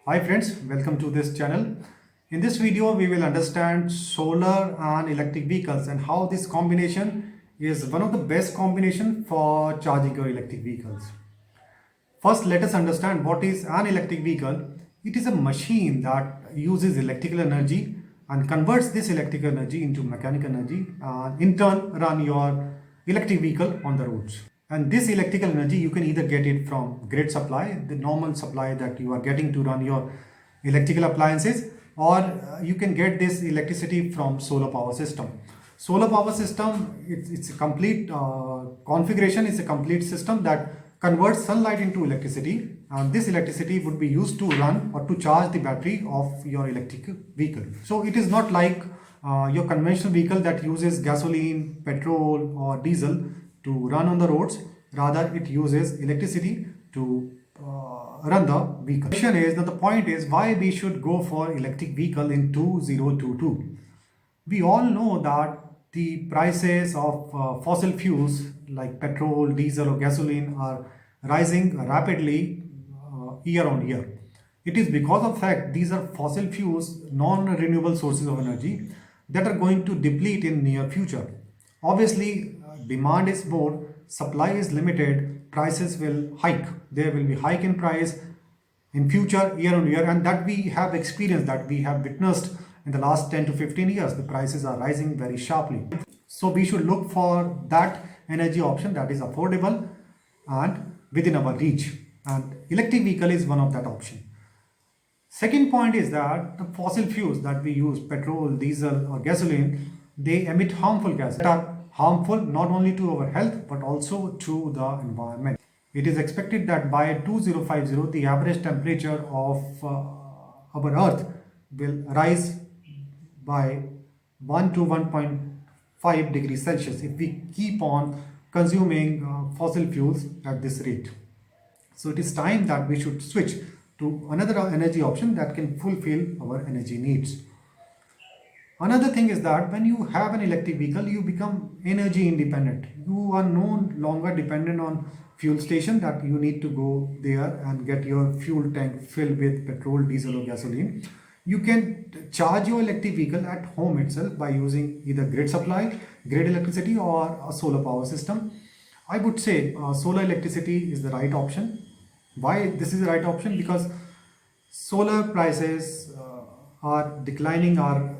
Hi friends, welcome to this channel. In this video, we will understand solar and electric vehicles and how this combination is one of the best combination for charging your electric vehicles. First, let us understand what is an electric vehicle. It is a machine that uses electrical energy and converts this electrical energy into mechanical energy and in turn run your electric vehicle on the roads. And this electrical energy, you can either get it from grid supply, the normal supply that you are getting to run your electrical appliances, or you can get this electricity from solar power system. Solar power system, it's a complete configuration, it's a complete system that converts sunlight into electricity, and this electricity would be used to run or to charge the battery of your electric vehicle. So it is not like your conventional vehicle that uses gasoline, petrol or diesel to run on the roads. Rather, it uses electricity to run the vehicle. The question is, now the point is why we should go for electric vehicle in 2022. We all know that the prices of fossil fuels like petrol, diesel or gasoline are rising rapidly year on year. It is because of fact these are fossil fuels, non-renewable sources of energy that are going to deplete in near future. Obviously, demand is more, supply is limited, prices will hike. There will be hike in price in future year on year, and that we have experienced, that we have witnessed in the last 10 to 15 years. The prices are rising very sharply. So we should look for that energy option that is affordable and within our reach. And electric vehicle is one of that option. Second point is that the fossil fuels that we use, petrol, diesel or gasoline, they emit harmful gases that are harmful not only to our health but also to the environment. It is expected that by 2050, the average temperature of our earth will rise by 1 to 1.5 degrees Celsius if we keep on consuming fossil fuels at this rate. So it is time that we should switch to another energy option that can fulfill our energy needs. Another thing is that when you have an electric vehicle, you become energy independent. You are no longer dependent on fuel station that you need to go there and get your fuel tank filled with petrol, diesel or gasoline. You can charge your electric vehicle at home itself by using either grid supply, grid electricity or a solar power system. I would say solar electricity is the right option. Why this is the right option? Because solar prices are declining, are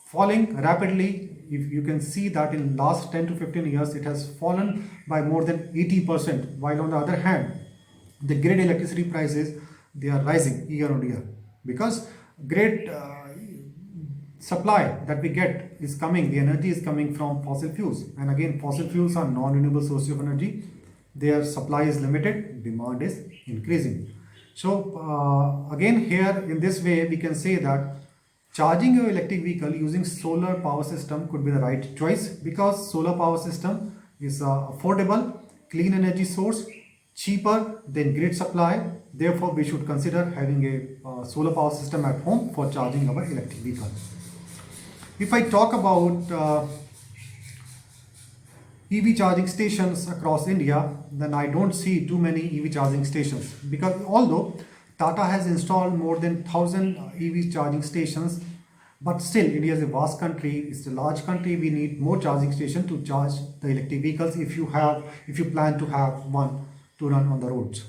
falling rapidly. If you can see that in last 10 to 15 years, it has fallen by more than 80%. While on the other hand, the grid electricity prices, they are rising year on year because grid supply that we get is coming, the energy is coming from fossil fuels. And again, fossil fuels are non-renewable sources of energy. Their supply is limited, demand is increasing. So again here in this way, we can say that charging your electric vehicle using solar power system could be the right choice because solar power system is affordable, clean energy source, cheaper than grid supply. Therefore, we should consider having a solar power system at home for charging our electric vehicle. If I talk about EV charging stations across India, then I don't see too many EV charging stations because although Tata has installed more than 1,000 EV charging stations, but still India is a vast country, it's a large country, we need more charging stations to charge the electric vehicles if you plan to have one to run on the roads.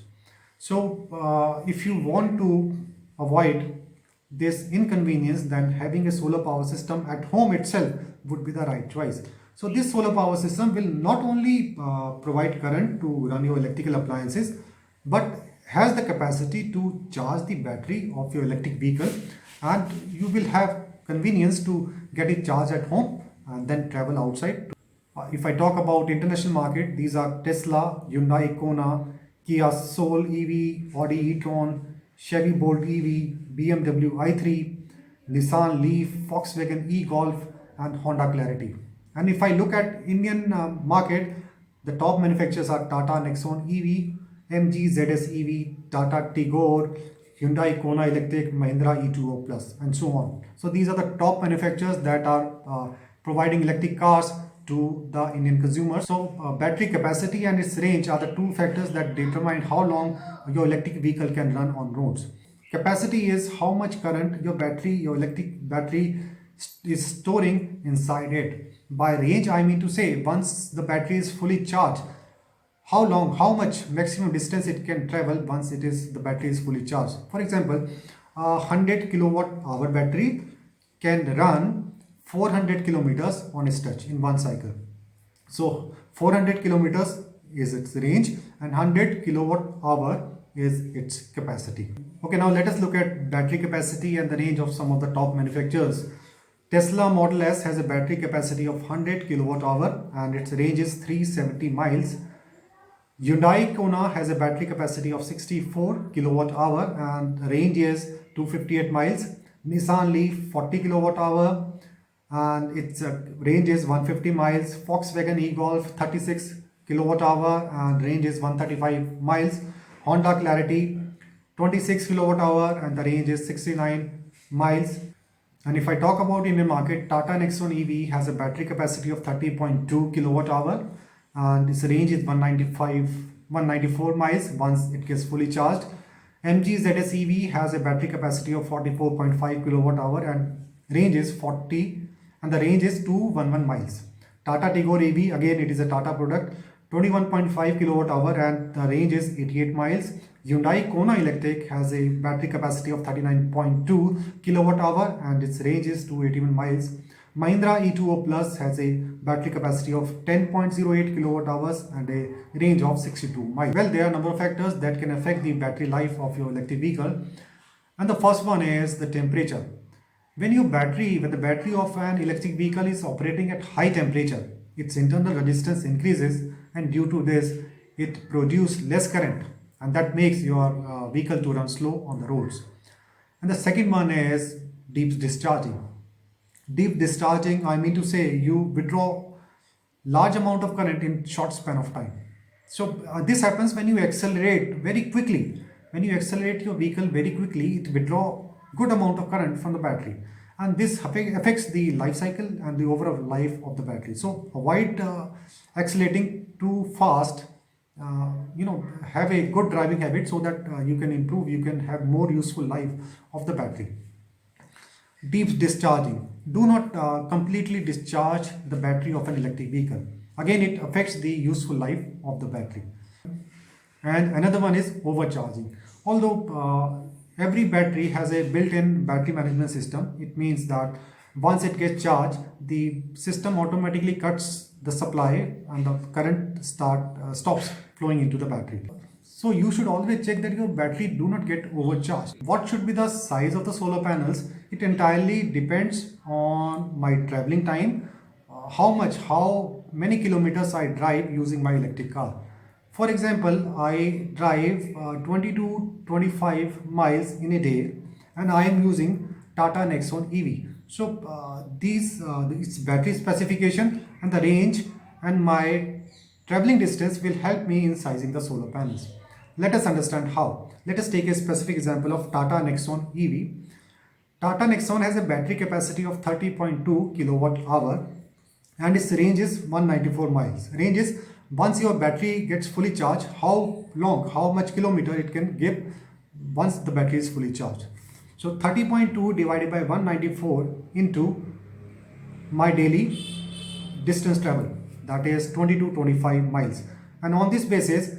So if you want to avoid this inconvenience, then having a solar power system at home itself would be the right choice. So this solar power system will not only provide current to run your electrical appliances, but has the capacity to charge the battery of your electric vehicle, and you will have convenience to get it charged at home and then travel outside. If I talk about international market, these are Tesla, Hyundai Kona, Kia Soul EV, Audi e-tron, Chevy Bolt EV, BMW i3, Nissan Leaf, Volkswagen e-Golf and Honda Clarity. And if I look at Indian market, the top manufacturers are Tata Nexon EV, MG ZS EV, Tata Tigor, Hyundai Kona Electric, Mahindra E2O Plus, and so on. So these are the top manufacturers that are providing electric cars to the Indian consumers. So battery capacity and its range are the two factors that determine how long your electric vehicle can run on roads. Capacity is how much current your electric battery is storing inside it. By range, I mean to say once the battery is fully charged, how much maximum distance it can travel once the battery is fully charged. For example, a 100 kilowatt hour battery can run 400 kilometers on a stretch in one cycle. So 400 kilometers is its range and 100 kilowatt hour is its capacity. Okay, now let us look at battery capacity and the range of some of the top manufacturers. Tesla Model S has a battery capacity of 100 kilowatt hour and its range is 370 miles. Hyundai Kona has a battery capacity of 64 kilowatt hour and range is 258 miles. Nissan Leaf 40 kilowatt hour and its range is 150 miles. Volkswagen e-Golf 36 kilowatt hour and range is 135 miles. Honda Clarity 26 kilowatt hour and the range is 69 miles. And if I talk about Indian market, Tata Nexon EV has a battery capacity of 30.2 kilowatt hour and its range is 194 miles once it gets fully charged. MG ZS EV has a battery capacity of 44.5 kilowatt hour and range is 211 miles. Tata Tigor EV, again it is a Tata product, 21.5 kilowatt hour and the range is 88 miles. Hyundai Kona Electric has a battery capacity of 39.2 kilowatt hour and its range is 281 miles. Mahindra E2O Plus has a battery capacity of 10.08 kilowatt hours and a range of 62 miles. Well, there are a number of factors that can affect the battery life of your electric vehicle. And the first one is the temperature. When the battery of an electric vehicle is operating at high temperature, its internal resistance increases and due to this, it produces less current and that makes your vehicle to run slow on the roads. And the second one is deep discharging. Deep discharging, I mean to say you withdraw large amount of current in short span of time. So this happens when you accelerate very quickly. When you accelerate your vehicle very quickly, it withdraw good amount of current from the battery and this affects the life cycle and the overall life of the battery. So avoid accelerating too fast. Have a good driving habit so that you can have more useful life of the battery. Deep discharging. Do not completely discharge the battery of an electric vehicle. Again, it affects the useful life of the battery. And another one is overcharging. Although every battery has a built-in battery management system, it means that once it gets charged, the system automatically cuts the supply and the current stops flowing into the battery. So you should always check that your battery do not get overcharged. What should be the size of the solar panels? It entirely depends on my traveling time, how many kilometers I drive using my electric car. For example, I drive 20 to 25 miles in a day and I am using Tata Nexon EV. So its battery specification and the range and my traveling distance will help me in sizing the solar panels. Let us understand how. Let us take a specific example of Tata Nexon EV. Tata Nexon has a battery capacity of 30.2 kilowatt hour and its range is 194 miles. Range is once your battery gets fully charged, how much kilometer it can give once the battery is fully charged. So 30.2 divided by 194 into my daily distance travel, that is 20 to 25 miles. And on this basis,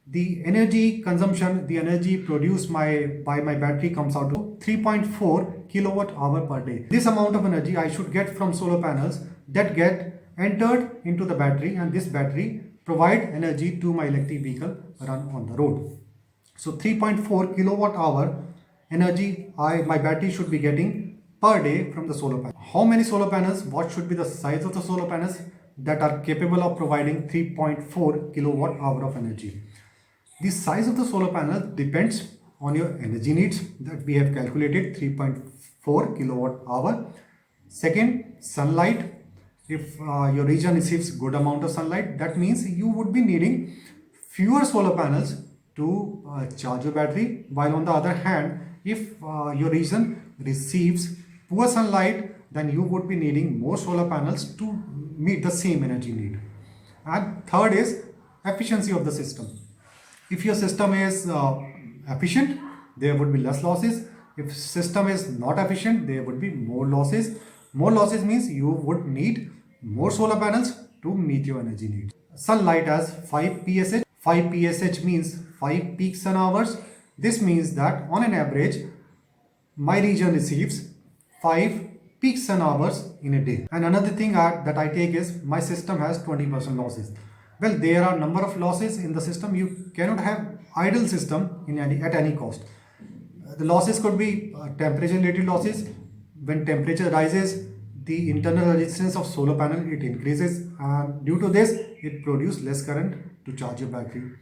the energy consumption, the energy produced by my battery comes out to 3.4 kilowatt hour per day. This amount of energy I should get from solar panels that get entered into the battery, and this battery provide energy to my electric vehicle run on the road. So 3.4 kilowatt hour energy my battery should be getting per day from the solar panel. How many solar panels? What should be the size of the solar panels that are capable of providing 3.4 kilowatt hour of energy? The size of the solar panel depends on your energy needs that we have calculated 3.4 kilowatt hour. Second, sunlight. If your region receives good amount of sunlight, that means you would be needing fewer solar panels to charge your battery, while on the other hand, if your region receives poor sunlight, then you would be needing more solar panels to meet the same energy need. And third is efficiency of the system. If your system is efficient, there would be less losses. If system is not efficient, there would be more losses. More losses means you would need more solar panels to meet your energy needs. Sunlight has 5 psh. 5 psh means 5 peak sun hours. This means that on an average, my region receives 5 peak sun hours in a day. And another thing that I take is my system has 20% losses. Well, there are number of losses in the system. You cannot have idle system at any cost. The losses could be temperature related losses. When temperature rises, the internal resistance of solar panel it increases, and due to this it produces less current to charge your battery.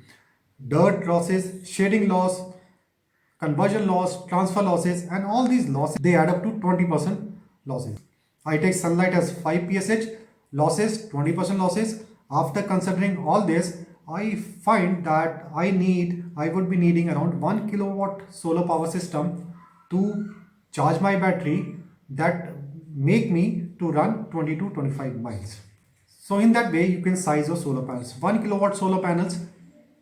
Dirt losses, shading loss, conversion loss, transfer losses, and all these losses they add up to 20% losses. I take sunlight as 5 psh, losses 20% losses. After considering all this, I find that I would be needing around 1 kilowatt solar power system to charge my battery that make me to run 20 to 25 miles. So in that way you can size your solar panels. 1 kilowatt solar panels,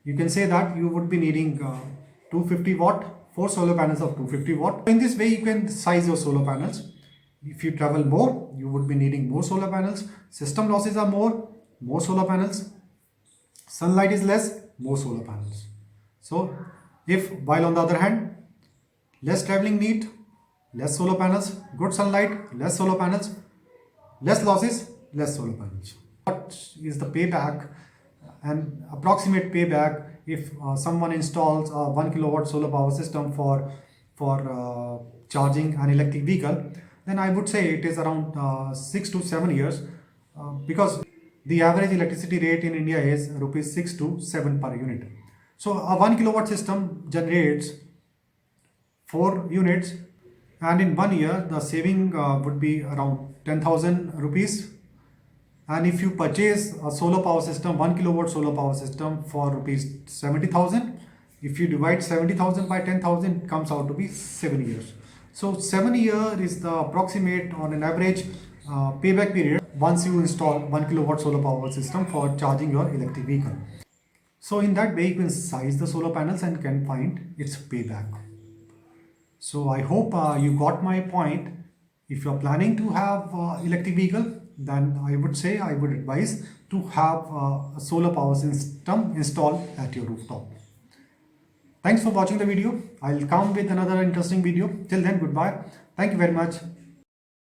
you can say that you would be needing 250 watt, 4 solar panels of 250 watt. In this way you can size your solar panels. If you travel more, you would be needing more solar panels. System losses are more solar panels. Sunlight is less, more solar panels. So if while on the other hand, less traveling need, less solar panels, good sunlight, less solar panels, less losses, less solar panels. What is the payback and approximate payback if someone installs a 1 kilowatt solar power system for charging an electric vehicle? Then I would say it is around 6 to 7 years, because the average electricity rate in India is rupees 6 to 7 per unit. So a 1 kilowatt system generates 4 units, and in 1 year the saving would be around 10,000 rupees. And if you purchase a solar power system, 1 kilowatt solar power system for rupees 70,000, if you divide 70,000 by 10,000, it comes out to be 7 years. So 7 years is the approximate on an average payback period once you install 1 kilowatt solar power system for charging your electric vehicle. So in that way you can size the solar panels and can find its payback. So I hope you got my point. If you are planning to have electric vehicle, then I would advise to have a solar power system installed at your rooftop. Thanks for watching the video. I'll come with another interesting video. Till then, goodbye. Thank you very much.